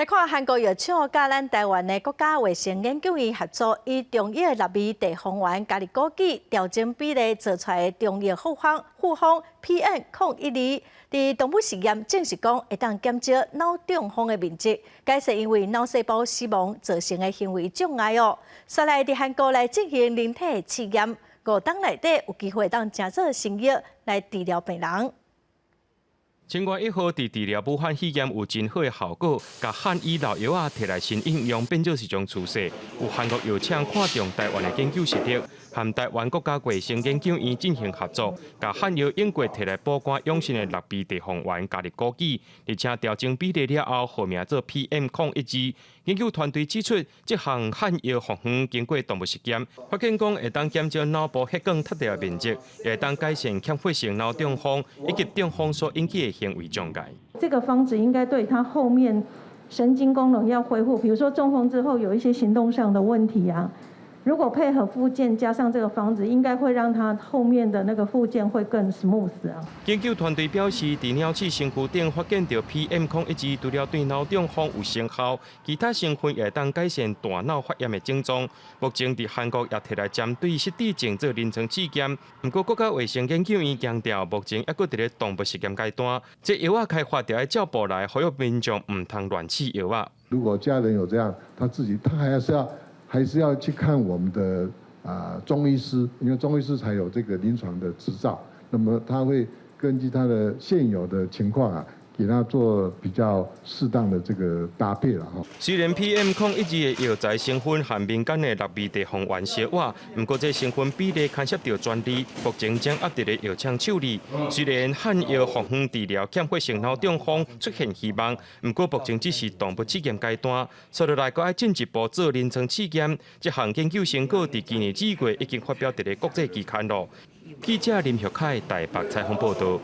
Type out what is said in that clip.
来看韩国药厂甲咱台湾的国家卫生研究院合作，以中药纳米地黄丸咖喱枸杞调整比例做出来的中药复方PM012，伫动物实验证实讲会当减少脑中风的面积，解释因为脑细胞死亡造成的行为障碍哦。再来伫韩国来进行人体试验，5天内底有机会当正做成药来治疗病人。 10月1号，伫治疗武汉肺炎有真好的效果，甲汉医老药啊摕来新应用，变做是种趋势。有韩国药厂看中台湾的研究实力，和台湾国家卫生研究院进行合作，甲汉药英国摕来保肝养生的纳米地黄丸咖喱枸杞，而且调整比例了后，号名做 PM012。研究团队指出，这项汉药复方经过动物实验，发现讲会当减少脑部血管脱掉的面积，会当改善欠血性脑中风以及中风所引起的行为障碍。这个方子应该对它后面神经功能要恢复，比如说中风之后有一些行动上的问题啊。 如果配合复健加上这个方子，应该会让它后面的那个复健会更 smooth 啊。研究团队表示，在鸟鼠身躯顶发现到 PM012，除了对脑中风有成效，其他成分也当改善大脑发炎的症状。目前在韩国也摕来针对失智症做临床试验。不过，国家卫生研究院强调，目前还佫伫咧动物实验阶段。这药啊开发就要照步来，呼吁民众唔通乱吃药啊。如果家人有这样，他还是要去看我们的中医师，因为中医师才有这个临床的执照。那么他会根据他的现有的情况啊，给他做比较适当的这个搭配了哈。虽然 PM012的药材成分和民间的纳米地黄丸小可，不过这成分比例牵涉到专利，目前将压伫咧药厂手里。虽然汉药复方治疗欠血性脑中风出现希望，不过目前只是动物试验阶段，接落来还要进一步做临床试验。这项研究成果伫今年2月已经发表伫咧国际期刊咯。记者林学凯台北采访报道。